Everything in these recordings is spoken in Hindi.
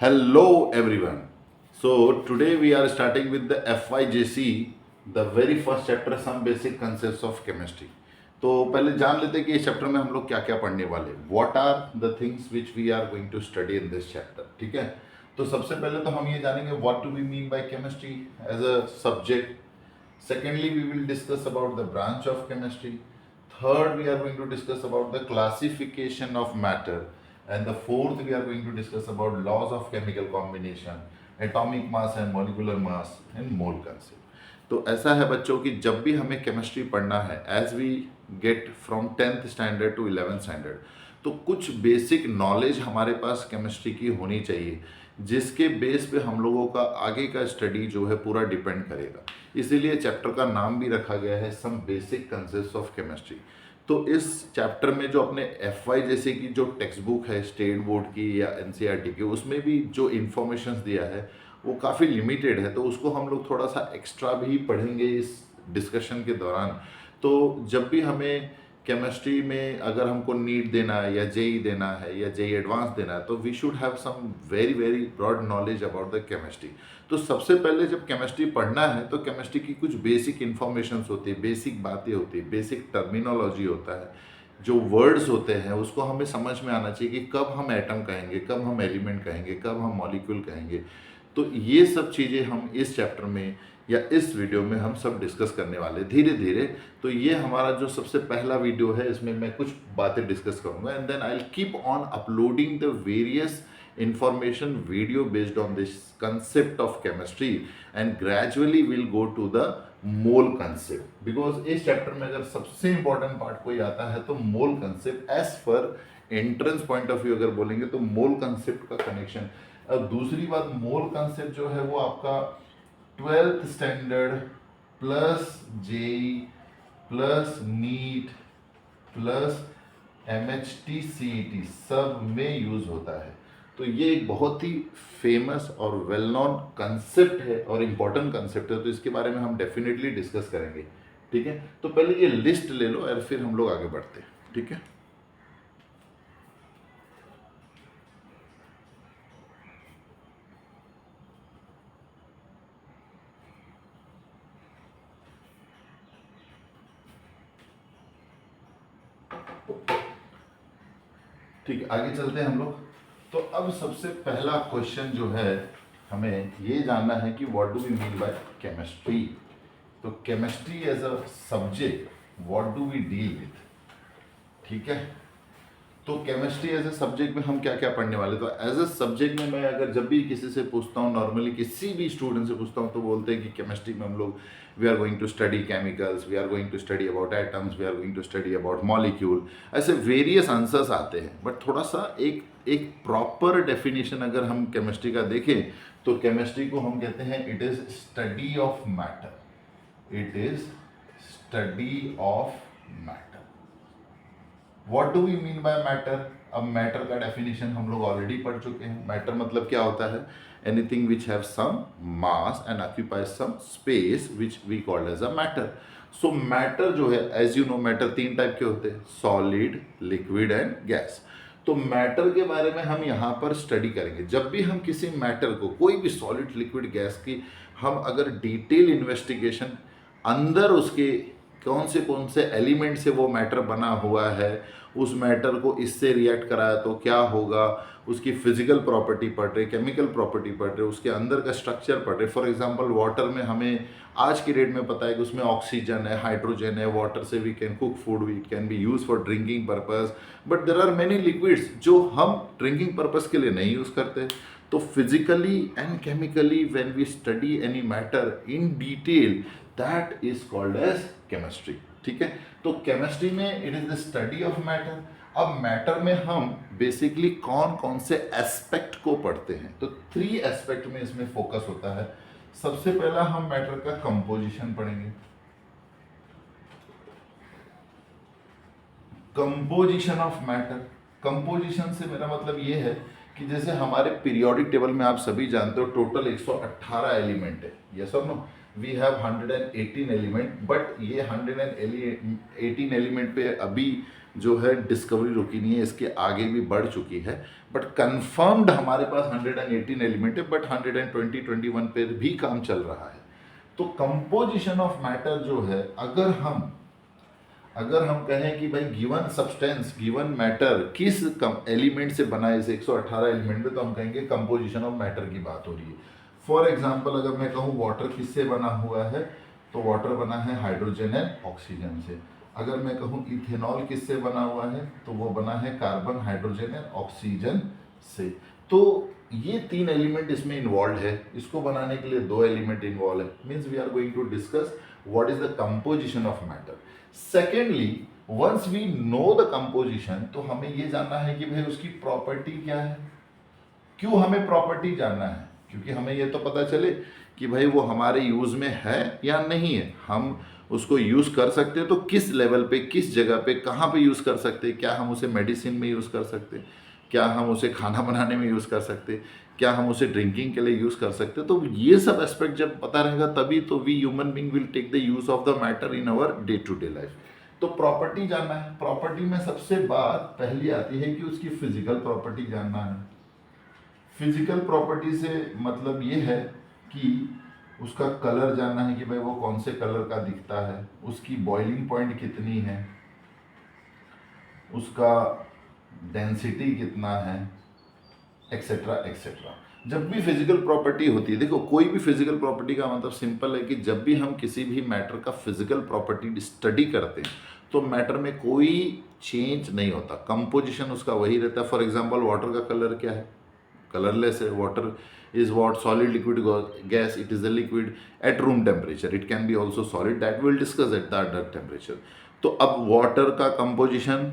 Hello everyone. So today we are starting with the FYJC, the very first chapter, some basic concepts of chemistry. तो पहले जान लेते हैं कि इस चैप्टर में हम लोग क्या क्या पढ़ने वाले, what are the things which we are going to study in this chapter. ठीक है, तो सबसे पहले तो हम ये जानेंगे what do we mean by chemistry as a subject. Secondly, we will discuss about the branch of chemistry. Third, we are going to discuss about the classification of matter. And the fourth, we are going to discuss about laws of chemical combination, atomic mass and molecular mass, and mole concept. तो ऐसा है बच्चों कि जब भी हमें केमिस्ट्री पढ़ना है, as we get from 10th standard to 11th standard, तो कुछ बेसिक नॉलेज हमारे पास केमिस्ट्री की होनी चाहिए, जिसके बेस पे हम लोगों का आगे का स्टडी जो है पूरा डिपेंड करेगा. इसीलिए चैप्टर का नाम भी रखा गया है some basic concepts of chemistry. तो इस चैप्टर में जो अपने FY जैसे की जो टेक्स्ट बुक है स्टेट बोर्ड की या NCERT की, उसमें भी जो इन्फॉर्मेशन दिया है वो काफ़ी लिमिटेड है, तो उसको हम लोग थोड़ा सा एक्स्ट्रा भी पढ़ेंगे इस डिस्कशन के दौरान. तो जब भी हमें केमिस्ट्री में अगर हमको नीट देना है या JEE देना है या JEE एडवांस देना है, तो we should have some very very broad knowledge about the chemistry. तो सबसे पहले जब केमिस्ट्री पढ़ना है तो केमिस्ट्री की कुछ बेसिक इन्फॉर्मेशन होती है, बेसिक बातें होती है, बेसिक टर्मिनोलॉजी होता है, जो वर्ड्स होते हैं उसको हमें समझ में आना चाहिए कि कब हम एटम कहेंगे, कब हम एलिमेंट कहेंगे, कब हम मॉलिक्यूल कहेंगे. तो ये सब चीज़ें हम इस चैप्टर में या इस वीडियो में हम सब डिस्कस करने वाले धीरे धीरे. तो ये हमारा जो सबसे पहला वीडियो है, इसमें मैं कुछ बातें डिस्कस करूंगा and then I will keep on uploading the various information video based on this concept of chemistry and gradually we'll go to the mole concept, because इस चैप्टर में अगर सबसे इंपॉर्टेंट पार्ट कोई आता है तो mole concept. As per entrance point of view अगर बोलेंगे तो मोल कंसेप्ट का कनेक्शन. अब दूसरी बात, मोल कंसेप्ट जो है वो आपका 12th standard plus JEE plus NEET plus MHT CET सब में यूज होता है. तो ये एक बहुत ही फेमस और वेल नोन कंसेप्ट है और इम्पॉर्टेंट कंसेप्ट है, तो इसके बारे में हम डेफिनेटली डिस्कस करेंगे. ठीक है, तो पहले ये लिस्ट ले लो और फिर हम लोग आगे बढ़ते हैं. ठीक है, ठीक है, आगे चलते हैं हम लोग. तो अब सबसे पहला क्वेश्चन जो है, हमें ये जानना है कि what do we mean by chemistry. तो chemistry as a subject what do we deal with. ठीक है, तो केमिस्ट्री एज ए सब्जेक्ट में हम क्या क्या पढ़ने वाले. तो एज ए सब्जेक्ट में मैं अगर जब भी किसी से पूछता हूँ, नॉर्मली किसी भी स्टूडेंट से पूछता हूँ, तो बोलते हैं कि केमिस्ट्री में हम लोग we are going to study chemicals, we are going to study about atoms, we are going to study about molecule. ऐसे वेरियस आंसर्स आते हैं, बट थोड़ा सा एक प्रॉपर डेफिनेशन अगर हम केमिस्ट्री का देखें तो केमिस्ट्री को हम कहते हैं it is study of matter. It is study of matter. What do we mean by matter. अब मैटर का डेफिनेशन हम लोग ऑलरेडी पढ़ चुके हैं. मैटर मतलब क्या होता है, anything which have some mass and occupies some space which we called as a matter. So matter जो है, एज यू नो, मैटर तीन टाइप के होते हैं, सॉलिड, लिक्विड एंड गैस. तो मैटर के बारे में हम यहाँ पर स्टडी करेंगे. जब भी हम किसी मैटर को, कोई भी सॉलिड, लिक्विड, गैस की हम अगर डिटेल इन्वेस्टिगेशन, अंदर उसके कौन से एलिमेंट से वो मैटर बना हुआ है, उस मैटर को इससे रिएक्ट कराया तो क्या होगा, उसकी फिजिकल प्रॉपर्टी पढ़ रहे, केमिकल प्रॉपर्टी पढ़ रहे, उसके अंदर का स्ट्रक्चर पढ़ रहे. फॉर एग्जांपल वाटर में हमें आज की डेट में पता है कि उसमें ऑक्सीजन है, हाइड्रोजन है, वाटर से we can cook food, we can be use for drinking purpose. But there are many liquids जो हम ड्रिंकिंग पर्पस के लिए नहीं यूज़ करते. तो physically and chemically when we study any matter in detail, that is called as chemistry. ठीक है, तो केमिस्ट्री में it is the study of matter. अब मैटर में हम बेसिकली कौन कौन से एस्पेक्ट को पढ़ते हैं, तो 3 एस्पेक्ट में इसमें फोकस होता है. सबसे पहला हम मैटर का कंपोजिशन पढ़ेंगे. Composition of matter. कंपोजिशन से मेरा मतलब ये है कि जैसे हमारे पीरियोडिक टेबल में आप सभी जानते हो टोटल 118 एलिमेंट है. यस और no, we have 118 element, but ये 118 एलिमेंट पे अभी जो है डिस्कवरी रुकी नहीं है, इसके आगे भी बढ़ चुकी है. बट कंफर्म्ड हमारे पास 118 एलिमेंट है, बट 120-21 पे भी काम चल रहा है। तो कंपोजिशन ऑफ मैटर जो है, अगर हम कहें कि भाई गिवन सब्सटेंस, गिवन मैटर किस एलिमेंट से बना है, इस 118 एलिमेंट में, तो हम कहेंगे कंपोजिशन ऑफ मैटर की बात हो रही है। फॉर एग्जाम्पल अगर मैं कहूँ वाटर किससे बना हुआ है, तो वाटर बना है हाइड्रोजन एंड ऑक्सीजन से। अगर मैं कहूँ इथेनॉल किससे बना हुआ है, तो वो बना है कार्बन, हाइड्रोजन एंड ऑक्सीजन से। तो ये 3 एलिमेंट इसमें इन्वॉल्व है। इसको बनाने के लिए 2 एलिमेंट इन्वॉल्व है। Means we are going to discuss what is the composition of matter. Secondly, once we know the composition, तो हमें ये जानना है कि भाई उसकी प्रॉपर्टी क्या है। क्यों हमें प्रॉपर्टी जानना है? क्योंकि हमें ये तो पता चले कि भाई वो हमारे यूज में है या नहीं है, हम उसको यूज कर सकते हैं तो किस लेवल पे, किस जगह पे, कहाँ पे यूज कर सकते हैं। क्या हम उसे मेडिसिन में यूज कर सकते हैं, क्या हम उसे खाना बनाने में यूज कर सकते हैं, क्या हम उसे ड्रिंकिंग के लिए यूज कर सकते हैं। तो ये सब एस्पेक्ट जब पता रहेगा तभी तो we human being will take the use of the matter in our day to day life. तो प्रॉपर्टी जानना है। प्रॉपर्टी में सबसे बात पहली आती है कि उसकी फिजिकल प्रॉपर्टी जानना है। फिजिकल प्रॉपर्टी से मतलब ये है कि उसका कलर जानना है कि भाई वो कौन से कलर का दिखता है, उसकी बॉइलिंग पॉइंट कितनी है, उसका डेंसिटी कितना है, एक्सेट्रा एक्सेट्रा। जब भी फिजिकल प्रॉपर्टी होती है, देखो कोई भी फिजिकल प्रॉपर्टी का मतलब सिंपल है कि जब भी हम किसी भी मैटर का फिजिकल प्रॉपर्टी स्टडी करते हैं तो मैटर में कोई चेंज नहीं होता, कंपोजिशन उसका वही रहता है। फॉर एग्जांपल वाटर का कलर क्या है, कलरलेस है। Water is what? Solid, liquid, gas. It is a liquid at room temperature. It can be also solid, that we'll discuss at that temperature. तो अब वाटर का कंपोजिशन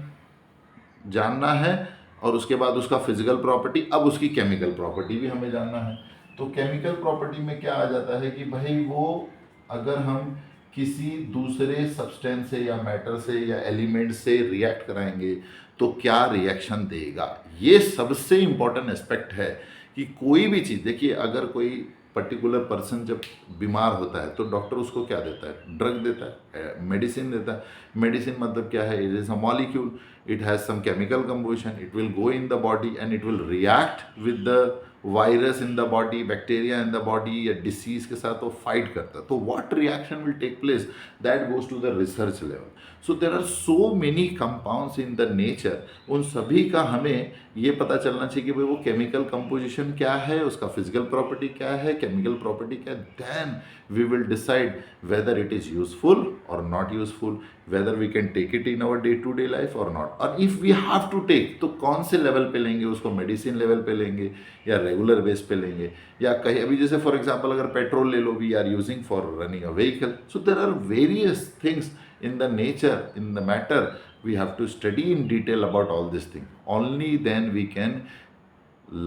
जानना है और उसके बाद उसका फिजिकल प्रॉपर्टी, अब उसकी केमिकल प्रॉपर्टी भी हमें जानना है। तो केमिकल प्रॉपर्टी में क्या आ जाता है कि भाई वो अगर हम किसी दूसरे सब्सटेंस से या मैटर से या एलिमेंट से रिएक्ट कराएंगे तो क्या रिएक्शन देगा। ये सबसे इंपॉर्टेंट एस्पेक्ट है कि कोई भी चीज़, देखिए अगर कोई पर्टिकुलर पर्सन जब बीमार होता है तो डॉक्टर उसको क्या देता है, ड्रग देता है, मेडिसिन देता है। मेडिसिन मतलब क्या है, it is a molecule, it has some chemical composition, it will go in the body and it will react with the virus in the body, bacteria in the body या डिसीज के साथ वो फाइट करता है। तो what reaction will take place, that goes to the research level. So there are so many compounds in the nature, उन सभी का हमें ये पता चलना चाहिए कि भाई वो केमिकल कंपोजिशन क्या है, उसका फिजिकल प्रॉपर्टी क्या है, केमिकल प्रॉपर्टी क्या है। Then we will decide whether it is useful और not useful, whether we can take it in our day to day life और नॉट। और if we have to take, तो कौन से लेवल पे लेंगे उसको, मेडिसिन लेवल पे लेंगे या रेगुलर बेस पे लेंगे, या कहीं अभी जैसे फॉर एग्जाम्पल अगर पेट्रोल ले लो, we are using for running a vehicle. So there are various things in the nature, in the matter, we have to study in detail about all this thing. Only then we can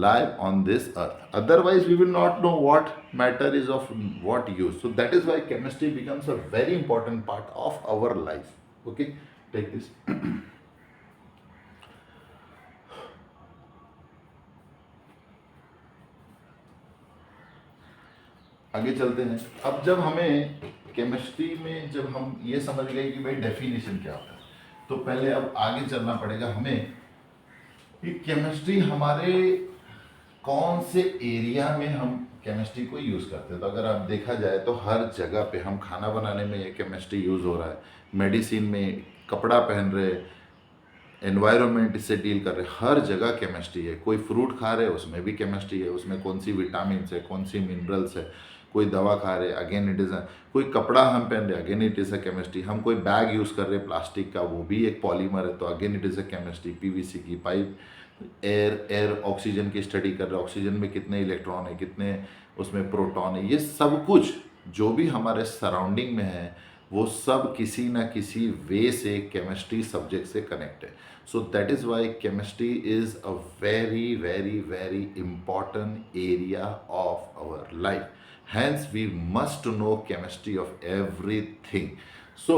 live on this earth. Otherwise, we will not know what matter is of what use. So that is why chemistry becomes a very important part of our life. Okay, take this. आगे चलते हैं। अब जब हमें केमिस्ट्री में जब हम ये समझ गए कि भाई डेफिनेशन क्या होता है, तो पहले अब आगे चलना पड़ेगा हमें कि केमिस्ट्री हमारे कौन से एरिया में हम केमिस्ट्री को यूज़ करते हैं। तो अगर आप देखा जाए तो हर जगह पे हम खाना बनाने में ये केमिस्ट्री यूज़ हो रहा है, मेडिसिन में, कपड़ा पहन रहे, एनवायरनमेंट से डील कर रहे, हर जगह केमिस्ट्री है। कोई फ्रूट खा रहे उसमें भी केमिस्ट्री है, उसमें कौन सी विटामिन है, कौन सी मिनरल्स है। कोई दवा खा रहे, अगेन इट इज़ अ, कोई कपड़ा हम पहन रहे, again it is a chemistry. हम कोई बैग यूज़ कर रहे प्लास्टिक का, वो भी एक पॉलीमर है, तो again it is a chemistry. PVC की पाइप, एयर ऑक्सीजन की स्टडी कर रहे, ऑक्सीजन में कितने इलेक्ट्रॉन है, कितने उसमें प्रोटॉन है। ये सब कुछ जो भी हमारे सराउंडिंग में है वो सब किसी ना किसी वे से केमिस्ट्री सब्जेक्ट से कनेक्ट है। So that is why chemistry is a very very very important area of our life. Hence, we must know chemistry of everything. So,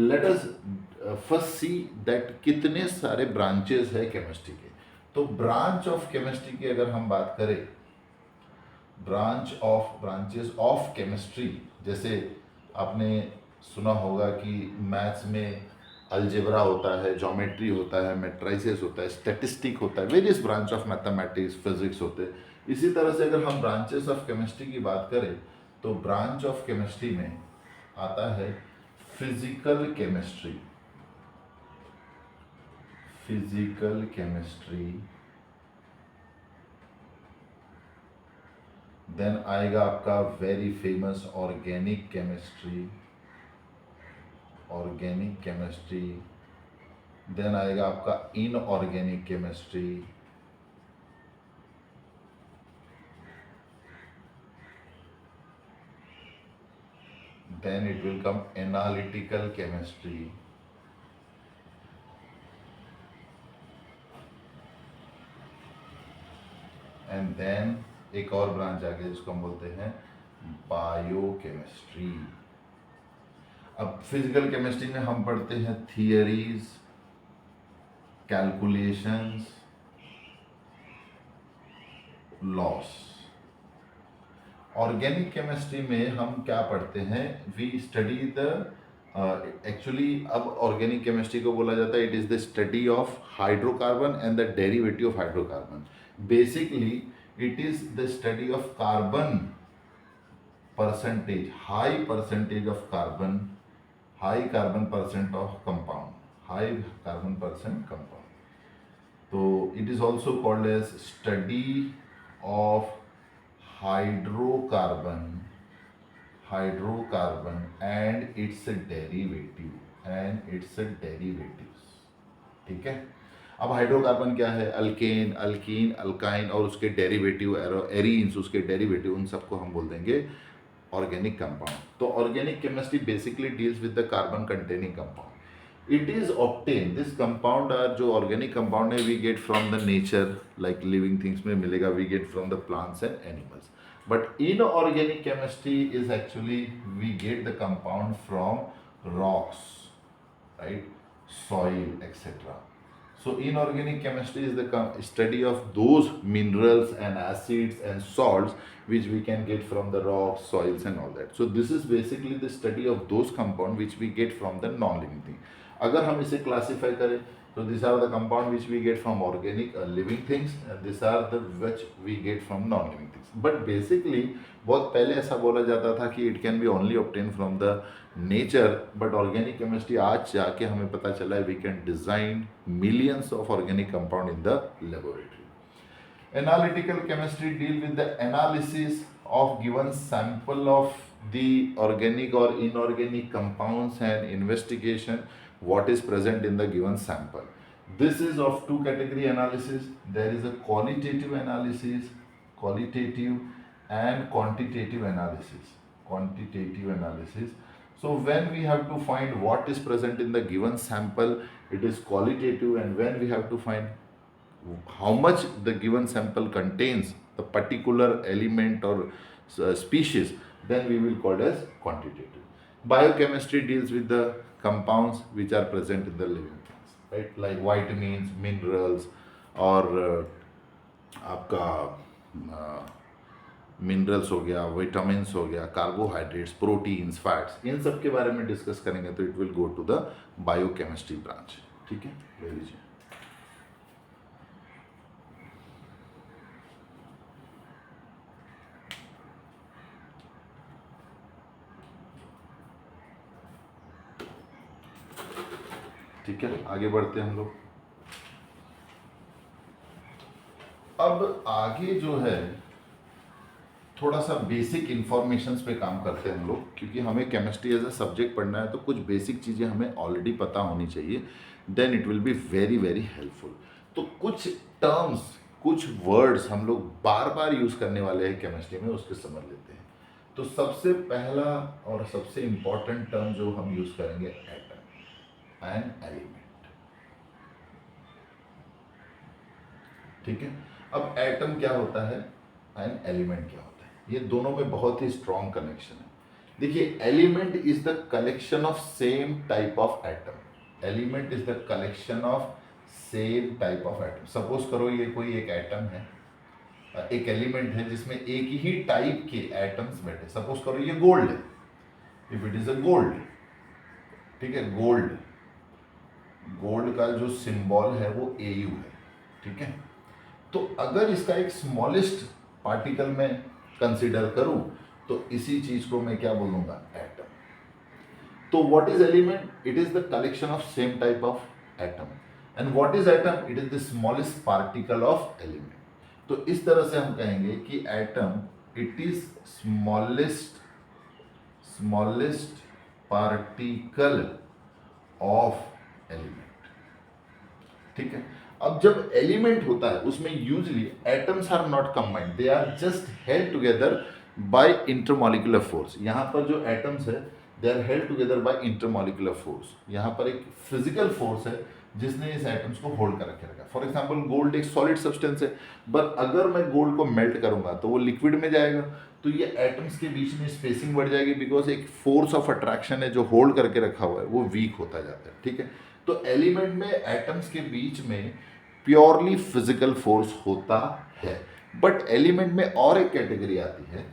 let us first see that कितने सारे ब्रांचेस है केमिस्ट्री के। तो ब्रांच ऑफ केमिस्ट्री की अगर हम बात करें, ब्रांचेस ऑफ केमिस्ट्री, जैसे आपने सुना होगा कि मैथ्स में अलजेब्रा होता है, ज्योमेट्री होता है, मैट्राइसेस होता है, स्टैटिस्टिक होता है, various branch of mathematics, physics होते हैं। इसी तरह से अगर हम ब्रांचेस ऑफ केमिस्ट्री की बात करें तो ब्रांच ऑफ केमिस्ट्री में आता है physical chemistry. Physical chemistry, then आएगा आपका very famous organic chemistry. Organic chemistry, then आएगा आपका inorganic chemistry, then it will come analytical chemistry, and then एक और ब्रांच आ गया जिसको हम बोलते हैं बायोकेमिस्ट्री। अब फिजिकल केमिस्ट्री में हम पढ़ते हैं theories, calculations, laws. Organic chemistry में हम क्या पढ़ते हैं, वी स्टडी द एक्चुअली अब ऑर्गेनिक केमिस्ट्री को बोला जाता है it is the study of hydrocarbon and the derivative of hydrocarbon. Basically it is the study of carbon percentage, high percentage of carbon, high carbon percent of compound, high carbon percent compound. तो it is also called as study of hydrocarbon and its derivatives. ठीक है। अब हाइड्रोकार्बन क्या है, अल्केन, अल्कीन, अल्काइन और उसके डेरिवेटिव एरीन्स, उसके डेरिवेटिव, उन सबको हम बोल देंगे ऑर्गेनिक कंपाउंड। तो organic chemistry basically deals with the carbon containing compound. It is obtain, this compound are जो ऑर्गेनिक कंपाउंड है we get from the nature, like living things में मिलेगा, we get from the plants and animals. But inorganic chemistry is actually we get the compound from rocks, right, soil, etc. So inorganic chemistry is the study of those minerals and acids and salts which we can get from the rocks, soils and all that. So this is basically the study of those compounds which we get from the non-living thing. अगर हम इसे classify करें तो these are the compound which we get from organic living things and these are the which we get from non-living things. But basically बहुत पहले ऐसा बोला जाता था कि it can be only obtained from the nature, but organic chemistry आज जाके हमें पता चला है we can design millions of organic compound in the laboratory. Analytical chemistry deal with the analysis of given sample of the organic or inorganic compounds and investigation what is present in the given sample. This is of two category analysis. There is a qualitative analysis, qualitative and quantitative analysis. Quantitative analysis. So when we have to find what is present in the given sample, it is qualitative, and when we have to find how much the given sample contains the particular element or species, then we will call it as quantitative. Biochemistry deals with the compounds which are present in the living things, right, like vitamins, minerals और आपका मिनरल्स हो गया, विटामिन्स हो गया, कार्बोहाइड्रेट्स, प्रोटीन्स, फैट्स, इन सब के बारे में डिस्कस करेंगे तो it will go to the biochemistry branch. ठीक है, ले लीजिए। ठीक है, आगे बढ़ते हैं हम लोग। अब आगे जो है थोड़ा सा बेसिक इंफॉर्मेशंस पे काम करते हैं हम लोग, क्योंकि हमें केमिस्ट्री एज अ सब्जेक्ट पढ़ना है तो कुछ बेसिक चीज़ें हमें ऑलरेडी पता होनी चाहिए, then it will be very very helpful. तो कुछ टर्म्स, कुछ वर्ड्स हम लोग बार बार यूज़ करने वाले हैं केमिस्ट्री में, उसके समझ लेते हैं। तो सबसे पहला और सबसे इम्पॉर्टेंट टर्म जो हम यूज़ करेंगे, एटम एंड एलिमेंट। ठीक है, अब एटम क्या होता है एंड एलिमेंट क्या होता है, ये दोनों में बहुत ही स्ट्रॉन्ग कनेक्शन है। देखिए, element is the collection of same type of atom. Element is the collection of same type of atom. Suppose करो ये कोई एक एटम है, एक एलिमेंट है जिसमें एक ही टाइप के एटम्स बैठे। सपोज करो ये गोल्ड है, if it is a gold, ठीक है, गोल्ड, गोल्ड का जो सिंबल है वो AU है, ठीक है। तो अगर इसका एक स्मॉलेस्ट पार्टिकल में कंसीडर करूं तो इसी चीज को मैं क्या बोलूंगा, एटम। तो what is element? It is the collection of same type of atom. And what is atom? It is the smallest particle of element. तो इस तरह से हम कहेंगे कि atom it is smallest particle of element, ठीक है। अब जब एलिमेंट होता है उसमें usually atoms are not combined, they are just held together by intermolecular force. यहाँ पर जो एटम्स है they are held together by intermolecular force. यहाँ पर एक फिजिकल फोर्स है जिसने इस एटम्स को होल्ड कर रखे रखा। फॉर एग्जांपल गोल्ड एक सॉलिड सब्सटेंस है, बट अगर मैं गोल्ड को मेल्ट करूंगा तो वो लिक्विड में जाएगा, तो ये एटम्स के बीच में स्पेसिंग बढ़ जाएगी, बिकॉज एक फोर्स ऑफ अट्रैक्शन है जो होल्ड करके रखा हुआ है वो वीक होता जाता है, ठीक है। तो एलिमेंट में एटम्स के बीच में प्योरली फिजिकल फोर्स होता है। बट एलिमेंट में और एक कैटेगरी आती है,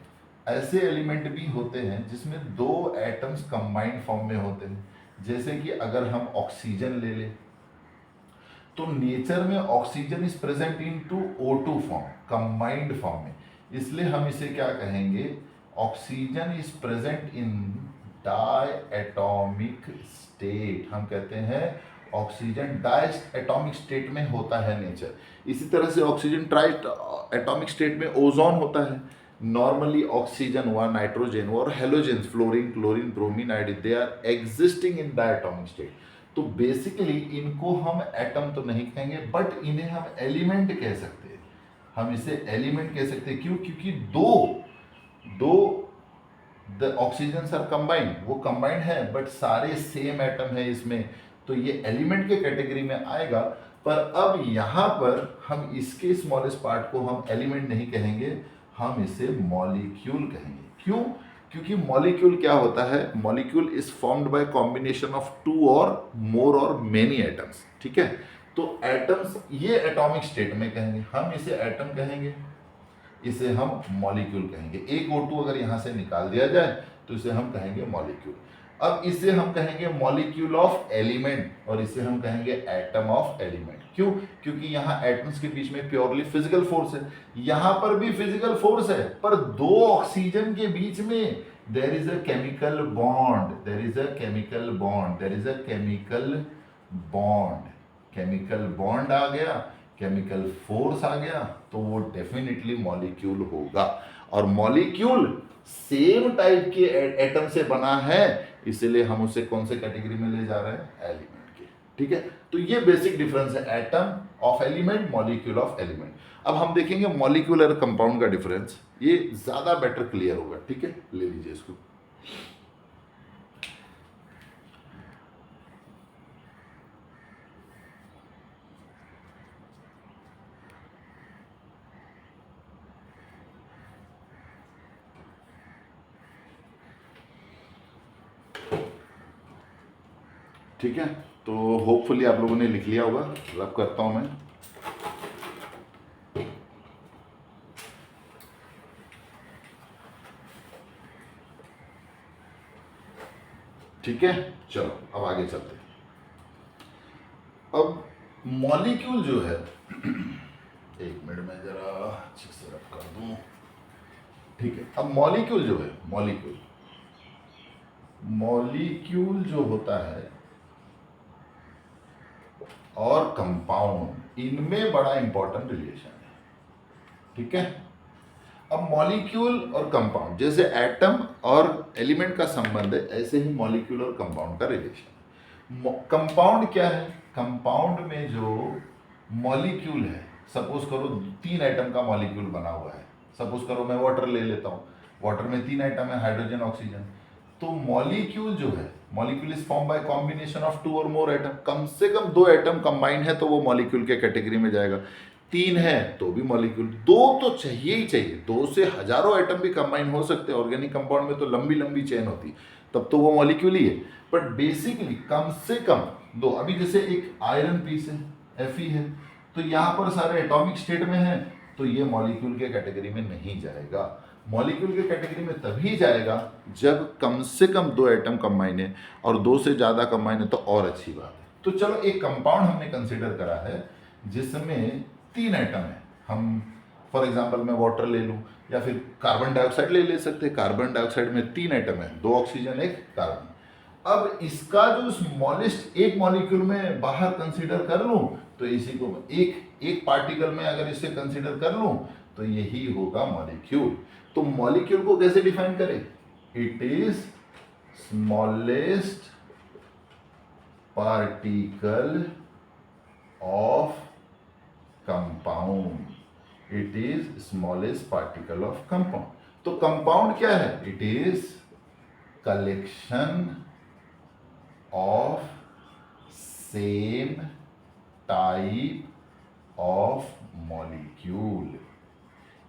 ऐसे एलिमेंट भी होते हैं जिसमें दो एटम्स कंबाइंड फॉर्म में होते हैं। जैसे कि अगर हम ऑक्सीजन ले लें तो नेचर में oxygen is present in two O2 form, combined form में, इसलिए हम इसे क्या कहेंगे, oxygen is present in diatomic state. हम कहते हैं ऑक्सीजन डाई एटॉमिक स्टेट में होता है नेचर। इसी तरह से ऑक्सीजन ट्राई एटॉमिक स्टेट में ओजोन होता है। नॉर्मली ऑक्सीजन हुआ, नाइट्रोजन हुआ और halogens fluorine, chlorine, bromine, iodine, they are existing in diatomic state. तो बेसिकली इनको हम एटम तो नहीं कहेंगे, बट इन्हें हम एलिमेंट कह सकते हैं। हम इसे एलिमेंट कह सकते हैं, क्यों? क्योंकि दो द ऑक्सीजन आर कंबाइंड, वो कंबाइंड है बट सारे सेम एटम है इसमें, तो ये एलिमेंट के कैटेगरी में आएगा। पर अब यहाँ पर हम इसके स्मॉलेस्ट पार्ट को हम एलिमेंट नहीं कहेंगे, हम इसे मॉलिक्यूल कहेंगे। क्यों? क्योंकि मॉलिक्यूल क्या होता है, molecule is formed by combination of two और मोर और मेनी एटम्स, ठीक है। तो एटम्स ये एटॉमिक स्टेट में कहेंगे, हम इसे एटम कहेंगे, इसे हम मॉलिक्यूल कहेंगे। एक O2 अगर यहाँ से निकाल दिया जाए तो इसे हम कहेंगे मॉलिक्यूल। अब इसे हम कहेंगे मॉलिक्यूल ऑफ एलिमेंट और इसे हम कहेंगे एटम ऑफ एलिमेंट। क्यों? क्योंकि यहाँ एटम्स के बीच में प्योरली फिजिकल फोर्स है, यहाँ पर भी फिजिकल फोर्स है, पर दो ऑक्सीजन के बीच में there is a chemical bond, there is a chemical bond, there is a chemical bond. Chemical bond आ गया, केमिकल फोर्स आ गया, तो वो डेफिनेटली मॉलिक्यूल होगा। और मॉलिक्यूल सेम टाइप के एटम से बना है, इसलिए हम उसे कौन से कैटेगरी में ले जा रहे हैं, एलिमेंट के, ठीक है। तो ये बेसिक डिफरेंस है, atom of element, molecule of element. अब हम देखेंगे मॉलिक्यूल और कंपाउंड का डिफरेंस, ये ज्यादा बेटर क्लियर होगा, ठीक है। ले लीजिए इसको। ठीक है, तो होपफुली आप लोगों ने लिख लिया होगा। रब करता हूं मैं। ठीक है, चलो अब आगे चलते हैं। अब मॉलिक्यूल जो है एक मिनट में जरा अच्छे से रब कर दूं, ठीक है। अब मॉलिक्यूल जो है, मॉलिक्यूल जो होता है और कंपाउंड, इनमें बड़ा इंपॉर्टेंट रिलेशन है, ठीक है। अब मॉलिक्यूल और कंपाउंड, जैसे एटम और एलिमेंट का संबंध है, ऐसे ही मॉलिक्यूल और कंपाउंड का रिलेशन है। कंपाउंड क्या है? कंपाउंड में जो मॉलिक्यूल है, सपोज करो 3 एटम का मॉलिक्यूल बना हुआ है। सपोज करो मैं वाटर ले लेता हूँ, वाटर में 3 एटम है, हाइड्रोजन, ऑक्सीजन। तो मॉलिक्यूल जो है, molecule is form by combination of 2 और मोर एटम। कम से कम 2 एटम कंबाइंड है तो वो मॉलिक्यूल के कैटेगरी में जाएगा। 3 है तो भी मॉलिक्यूल। 2 तो चाहिए ही चाहिए, 2 से हजारों एटम भी कंबाइन हो सकते हैं। ऑर्गेनिक कंपाउंड में तो लंबी लंबी चेन होती है, तब तो वो मॉलिक्यूल ही है। बट बेसिकली कम से कम 2। अभी जैसे एक आयरन पीस है, Fe है, तो यहाँ पर सारे एटॉमिक स्टेट में है, तो ये मॉलिक्यूल के कैटेगरी में नहीं जाएगा। मॉलिक्यूल के कैटेगरी में तभी जाएगा जब कम से कम 2 एटम कंबाइन है, और 2 से ज़्यादा कंबाइन है तो और अच्छी बात है। तो चलो एक कंपाउंड हमने कंसीडर करा है जिसमें 3 एटम है। हम फॉर एग्जांपल मैं वाटर ले लूं या फिर कार्बन डाइऑक्साइड ले सकते हैं। कार्बन डाइऑक्साइड में 3 एटम है, 2 ऑक्सीजन 1 कार्बन। अब इसका जो स्मॉलेस्ट एक मॉलिक्यूल में बाहर कंसीडर कर लूं तो इसी को एक पार्टिकल में अगर इसे कंसीडर कर लूं तो यही होगा मॉलिक्यूल। तो मॉलिक्यूल को कैसे डिफाइन करें? It is smallest particle of compound. It is smallest particle of compound. तो कंपाउंड क्या है? It is collection of same type of molecule.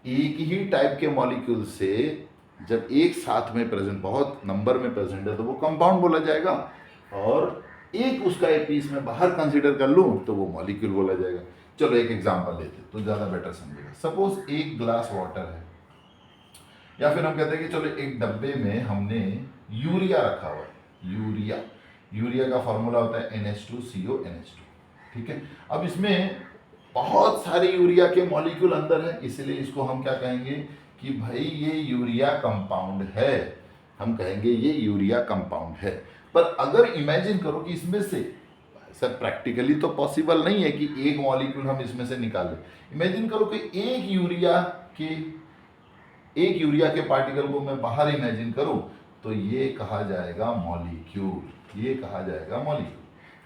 एक ही टाइप के मॉलिक्यूल से जब एक साथ में प्रेजेंट, बहुत नंबर में प्रेजेंट है तो वो कंपाउंड बोला जाएगा, और एक उसका एक पीस में बाहर कंसीडर कर लूं तो वो मॉलिक्यूल बोला जाएगा। चलो एक एग्जांपल लेते तो ज़्यादा बेटर समझेगा। सपोज एक ग्लास वाटर है, या फिर हम कहते हैं कि चलो एक डब्बे में हमने यूरिया रखा हुआ है। यूरिया का फॉर्मूला होता है NH2CONH2, ठीक है। अब इसमें बहुत सारे यूरिया के मॉलिक्यूल अंदर है, इसलिए इसको हम क्या कहेंगे कि भाई ये यूरिया कंपाउंड है। हम कहेंगे ये यूरिया कंपाउंड है। पर अगर इमेजिन करो कि इसमें से, सर प्रैक्टिकली तो पॉसिबल नहीं है कि एक मॉलिक्यूल हम इसमें से निकालें। इमेजिन करो कि एक यूरिया के पार्टिकल को मैं बाहर इमेजिन करूं तो ये कहा जाएगा मॉलिक्यूल। ये कहा जाएगा मॉलिक्यूल।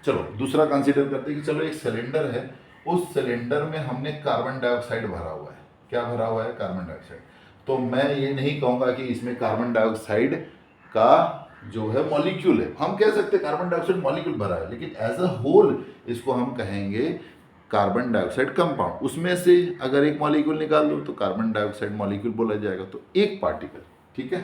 चलो दूसरा कंसीडर करते हैं कि चलो एक सिलेंडर है, उस सिलेंडर में हमने कार्बन डाइऑक्साइड भरा हुआ है। क्या भरा हुआ है? Carbon dioxide. तो मैं ये नहीं कहूंगा कि इसमें कार्बन डाइऑक्साइड का जो है मॉलिक्यूल है। हम कह सकते हैं कार्बन डाइऑक्साइड मॉलिक्यूल भरा है, लेकिन एज अ होल इसको हम कहेंगे कार्बन डाइऑक्साइड कंपाउंड। उसमें से अगर एक मॉलिक्यूल निकाल दो तो कार्बन डाइऑक्साइड मॉलिक्यूल बोला जाएगा, तो एक पार्टिकल, ठीक है।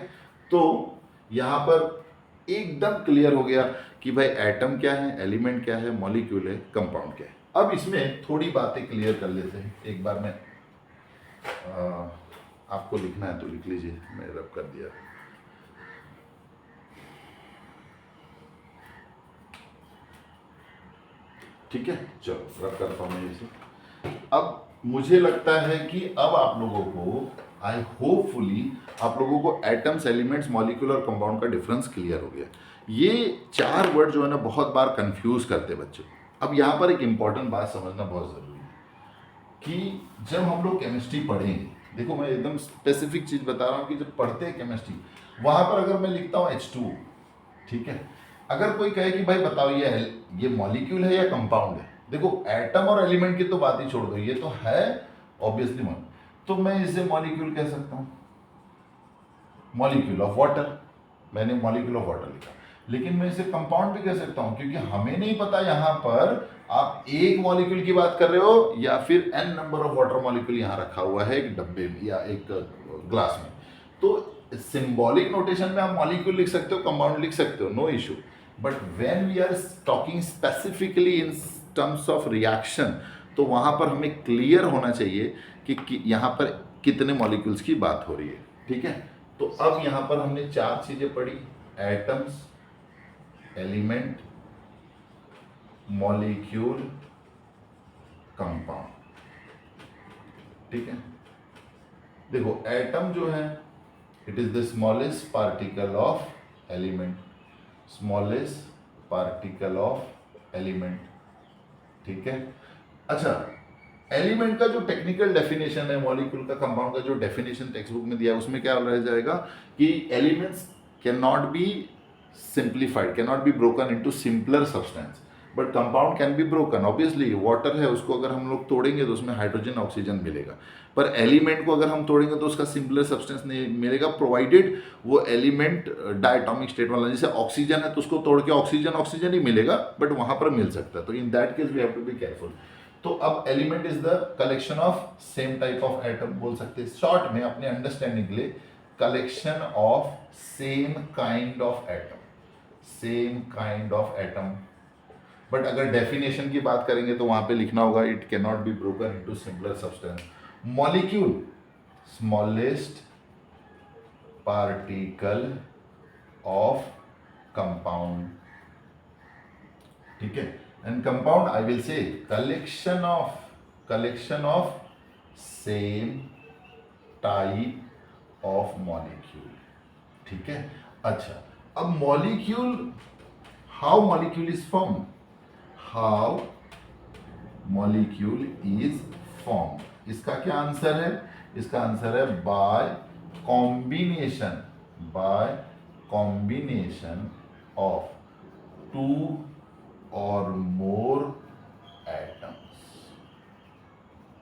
तो यहाँ पर एकदम क्लियर हो गया कि भाई एटम क्या है, एलिमेंट क्या है, मॉलिक्यूल है, कंपाउंड क्या है। अब इसमें थोड़ी बातें क्लियर कर लेते हैं। एक बार मैं आपको लिखना है तो लिख लीजिए, मैं रब कर दिया। ठीक है, चलो रब करता हूँ मैं इसे। अब मुझे लगता है कि अब आप लोगों को, आई होपफुली आप लोगों को एटम्स, एलिमेंट्स, मॉलिक्यूल और कंपाउंड का डिफरेंस क्लियर हो गया। ये 4 वर्ड जो है ना बहुत बार कंफ्यूज करते बच्चे। अब यहाँ पर एक इंपॉर्टेंट बात समझना बहुत ज़रूरी है कि जब हम लोग केमिस्ट्री पढ़ेंगे, देखो मैं एकदम स्पेसिफिक चीज़ बता रहा हूँ कि जब पढ़ते हैं केमिस्ट्री, वहाँ पर अगर मैं लिखता हूँ H2, ठीक है, अगर कोई कहे कि भाई बताओ ये मॉलिक्यूल है या कंपाउंड है, देखो एटम और एलिमेंट की तो बात ही छोड़ दो, ये तो है ऑब्वियसली वन। तो मैं इसे मॉलिक्यूल कह सकता हूँ, मॉलिक्यूल ऑफ वाटर। मैंने मॉलिक्यूल ऑफ वाटर लिखा, लेकिन मैं इसे कंपाउंड भी कह सकता हूँ, क्योंकि हमें नहीं पता यहाँ पर आप एक मॉलिक्यूल की बात कर रहे हो या फिर n number of water molecule यहाँ रखा हुआ है एक डब्बे में या एक ग्लास में। तो सिंबॉलिक नोटेशन में आप मॉलिक्यूल लिख सकते हो, कंपाउंड लिख सकते हो, no issue. But when we are talking specifically in terms of reaction, तो वहाँ पर हमें क्लियर होना चाहिए कि यहाँ पर कितने मॉलिक्यूल्स की बात हो रही है, ठीक है। तो अब यहाँ पर हमने 4 चीज़ें पढ़ी, एटम्स, एलिमेंट, मॉलिक्यूल, कंपाउंड, ठीक है। देखो एटम जो है it is the smallest particle of element, smallest particle of element, ठीक है। अच्छा, एलिमेंट का जो टेक्निकल डेफिनेशन है, मॉलिक्यूल का, कंपाउंड का जो डेफिनेशन टेक्स्ट बुक में दिया है उसमें क्या रह जाएगा कि elements can not B simplified, can not be broken into simpler substance, but compound can be broken. Obviously water है, उसको अगर हम लोग तोड़ेंगे तो उसमें हाइड्रोजन ऑक्सीजन मिलेगा, पर एलिमेंट को अगर हम तोड़ेंगे तो उसका सिंपलर सब्सटेंस नहीं मिलेगा, प्रोवाइडेड वो एलिमेंट डायटोमिक स्टेट वाला, जैसे ऑक्सीजन है तो उसको तोड़ के ऑक्सीजन ही मिलेगा, बट वहां पर मिल सकता है। तो in that case we have to be careful. तो अब element is the collection of same type of atom बोल सकते हैं, शॉर्ट में अपने अंडरस्टैंडिंग के लिए collection of same kind of atom, same kind of atom. But अगर डेफिनेशन की बात करेंगे तो वहां पे लिखना होगा it can not be broken into simpler substance. Molecule, smallest particle of compound, ठीक है। and compound I will say collection of same type of molecule. ठीक है. अच्छा, अब molecule, how molecule is formed, how molecule is formed. इसका क्या आंसर है? इसका आंसर है by combination of two or more atoms.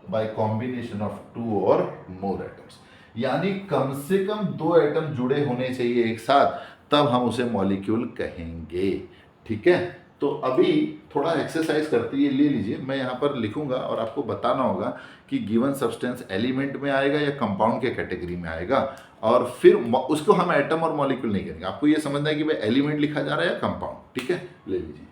By combination of two or more atoms. यानी कम से कम दो एटम जुड़े होने चाहिए एक साथ, तब हम उसे मॉलिक्यूल कहेंगे. ठीक है. तो अभी थोड़ा एक्सरसाइज करते ही ले लीजिए. मैं यहाँ पर लिखूंगा और आपको बताना होगा कि गिवन सब्सटेंस एलिमेंट में आएगा या कंपाउंड के कैटेगरी में आएगा, और फिर उसको हम एटम और मॉलिक्यूल नहीं करेंगे. आपको ये समझना है कि भाई एलिमेंट लिखा जा रहा है या कंपाउंड. ठीक है, ले लीजिए.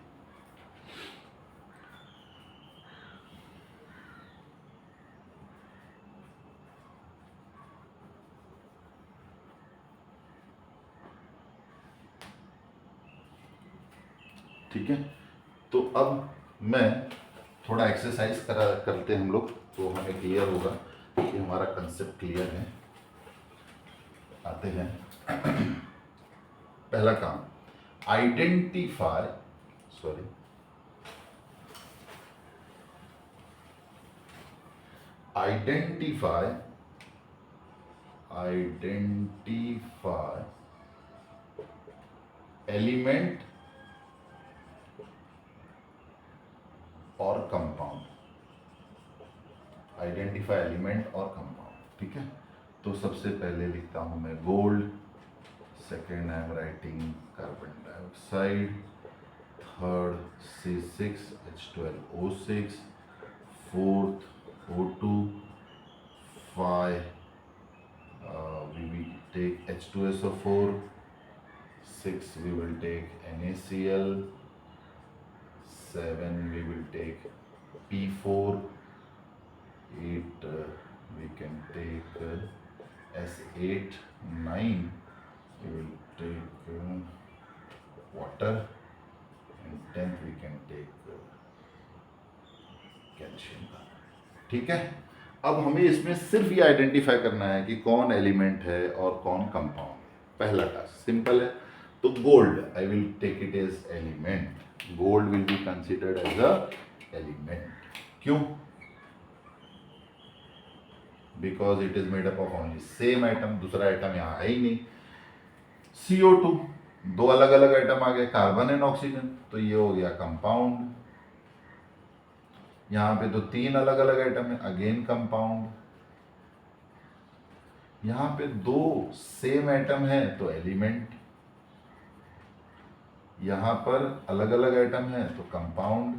ठीक है. तो अब मैं थोड़ा एक्सरसाइज करते हैं हम लोग, तो हमें क्लियर होगा कि हमारा कंसेप्ट क्लियर है. आते हैं. पहला काम, आइडेंटिफाई एलिमेंट और कंपाउंड. आइडेंटिफाई एलिमेंट और कंपाउंड. ठीक है. तो सबसे पहले लिखता हूं मैं gold, second I am writing carbon dioxide, third C6H12O6, fourth O2, 5 we will take H2SO4, 6 we will take NaCl, 7 we will take P4, 8 we can take S8, 9 we will take water, and 10th we can take calcium. ठीक है. अब हमें इसमें सिर्फ ये आइडेंटिफाई करना है कि कौन एलिमेंट है और कौन कंपाउंड. पहला टास्क सिंपल है. तो gold I will take it as element. Gold will be considered as a element. क्यों? Because it is made up of only same item. दूसरा आइटम यहाँ है ही नहीं. CO2, दो अलग अलग आइटम आ गए, कार्बन एंड ऑक्सीजन, तो ये हो गया कंपाउंड. यहाँ पे तो तीन अलग अलग आइटम है, अगेन कंपाउंड. यहाँ पे दो सेम आइटम है तो एलिमेंट. यहाँ पर अलग अलग आइटम है तो कंपाउंड.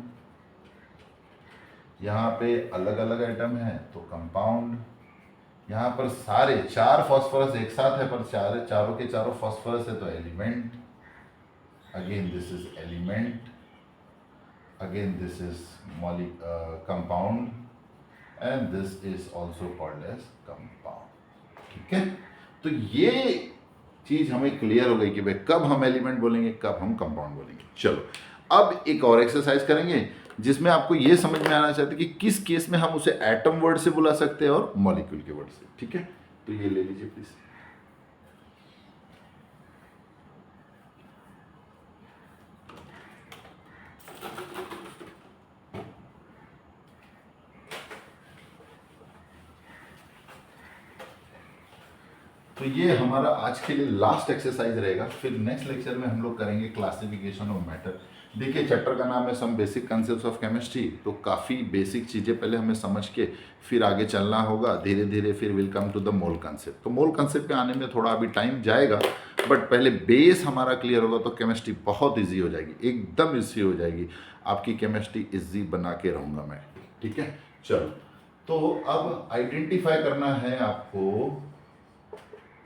यहाँ पे अलग अलग आइटम है तो कंपाउंड. यहाँ पर सारे चार फॉस्फोरस एक साथ है पर चारों के चारों फॉस्फोरस है तो element. Again this is element. Again this is compound, and this is also called as compound. ठीक है. तो ये चीज हमें क्लियर हो गई कि भाई कब हम एलिमेंट बोलेंगे, कब हम कंपाउंड बोलेंगे. चलो अब एक और एक्सरसाइज करेंगे जिसमें आपको ये समझ में आना चाहिए कि किस केस में हम उसे एटम वर्ड से बुला सकते हैं और मॉलिक्यूल के वर्ड से. ठीक है. तो ये ले लीजिए प्लीज. तो ये हमारा आज के लिए लास्ट एक्सरसाइज रहेगा. फिर नेक्स्ट लेक्चर में हम लोग करेंगे क्लासिफिकेशन ऑफ मैटर. देखिए चैप्टर का नाम है some basic concepts of chemistry. तो काफ़ी बेसिक चीज़ें पहले हमें समझ के फिर आगे चलना होगा. धीरे धीरे फिर will come to the mole concept. तो मोल कंसेप्ट पे आने में थोड़ा अभी टाइम जाएगा, बट पहले बेस हमारा क्लियर होगा तो केमिस्ट्री बहुत ईजी हो जाएगी, एकदम ईजी हो जाएगी. आपकी केमिस्ट्री ईजी बना के रहूँगा मैं. ठीक है. चलो तो अब आइडेंटिफाई करना है आपको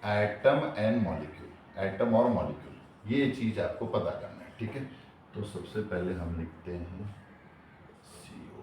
एटम एंड मॉलिक्यूल. एटम और मॉलिक्यूल ये चीज आपको पता करना है. ठीक है. तो सबसे पहले हम लिखते हैं CO.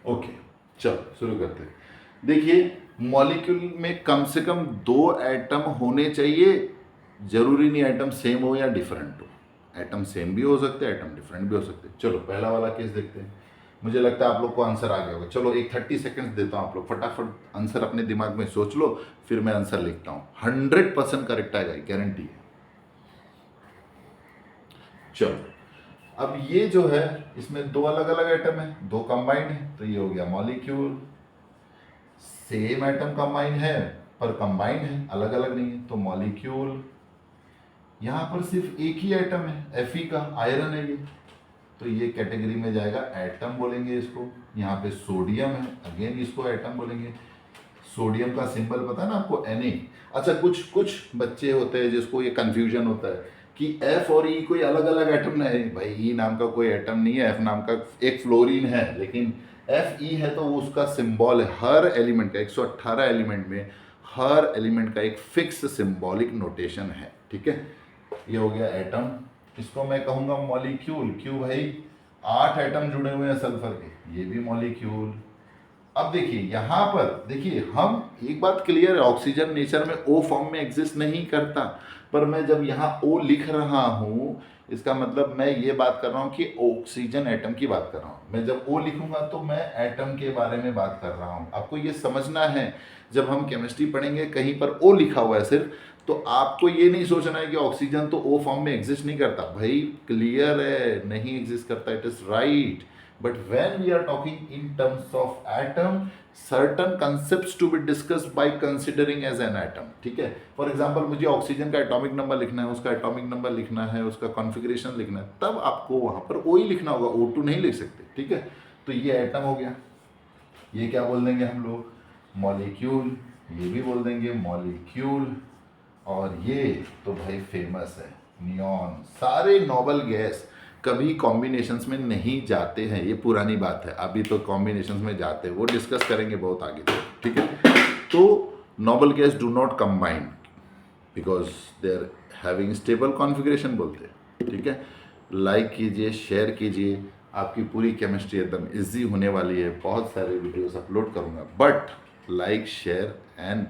ओके, चलो शुरू करते हैं। देखिए, मॉलिक्यूल में कम से कम 2 एटम होने चाहिए। जरूरी नहीं एटम सेम हो या डिफरेंट हो, एटम सेम भी हो सकते हैं, एटम डिफरेंट भी हो सकते हैं। चलो पहला वाला केस देखते हैं। मुझे लगता है आप लोग को आंसर आ गया होगा। चलो एक 30 सेकेंड्स देता हूँ, आप लोग फटाफट आंसर अपने दिमाग में सोच लो, फिर मैं आंसर लिखता हूँ। 100% करेक्ट आएगा, गारंटी है। चलो, अब ये जो है इसमें 2 अलग अलग एटम है, 2 कंबाइंड है, तो ये हो गया मॉलिक्यूल। सेम एटम कंबाइंड है पर कंबाइंड है, अलग अलग नहीं है, तो मॉलिक्यूल। यहां पर सिर्फ एक ही एटम है, Fe का, आयरन है ये, तो ये कैटेगरी में जाएगा, एटम बोलेंगे इसको। यहाँ पे सोडियम है, अगेन इसको एटम बोलेंगे। सोडियम का सिंबल पता है ना आपको, Na। अच्छा, कुछ कुछ बच्चे होते हैं जिसको ये कंफ्यूजन होता है कि F और E कोई अलग अलग एटम ना है। भाई E नाम का कोई एटम नहीं है, F नाम का एक फ्लोरीन है, लेकिन Fe है तो वो उसका सिंबल है। हर एलिमेंट का 118 एलिमेंट में हर एलिमेंट का एक फिक्स सिंबॉलिक नोटेशन है, ठीक है। ये हो गया एटम, इसको मैं कहूंगा मॉलिक्यूल। क्यों भाई, 8 एटम जुड़े हुए हैं सल्फर के, ये भी मॉलिक्यूल। अब देखिए यहां पर, देखिए हम एक बात क्लियर है, ऑक्सीजन नेचर में O फॉर्म में एग्जिस्ट नहीं करता, पर मैं जब यहाँ O लिख रहा हूं, इसका मतलब मैं ये बात कर रहा हूं कि ऑक्सीजन एटम की बात कर रहा हूं। मैं जब O लिखूंगा तो मैं एटम के बारे में बात कर रहा हूं। आपको ये समझना है, जब हम केमिस्ट्री पढ़ेंगे कहीं पर O लिखा हुआ है सिर्फ, तो आपको ये नहीं सोचना है कि ऑक्सीजन तो O फॉर्म में एग्जिस्ट नहीं करता। भाई क्लियर है, नहीं एग्जिस्ट करता, it is right. But when we are talking in terms of atom, certain concepts to be discussed by considering as an atom, ठीक है। फॉर एग्जाम्पल मुझे ऑक्सीजन का एटॉमिक नंबर लिखना है, उसका एटॉमिक नंबर लिखना है, उसका कॉन्फ़िगरेशन लिखना है, तब आपको वहां पर O ही लिखना होगा, O2 नहीं लिख सकते, ठीक है। तो ये एटम हो गया। ये क्या बोल देंगे हम लोग, मॉलिक्यूल। ये भी बोल देंगे मॉलिक्यूल। और ये तो भाई फेमस है, नियॉन। सारे नोबल गैस कभी कॉम्बिनेशंस में नहीं जाते हैं, ये पुरानी बात है। अभी तो कॉम्बिनेशंस में जाते हैं, वो डिस्कस करेंगे बहुत आगे तक, ठीक है। तो noble gas do not combine because they are having stable configuration बोलते हैं, ठीक है। लाइक कीजिए, शेयर कीजिए, आपकी पूरी केमिस्ट्री एकदम इजी होने वाली है। बहुत सारे वीडियोस अपलोड करूँगा, but like share and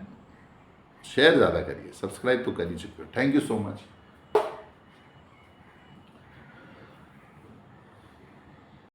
share ज़्यादा करिए, सब्सक्राइब तो कर ही चुके हो। Thank you so much.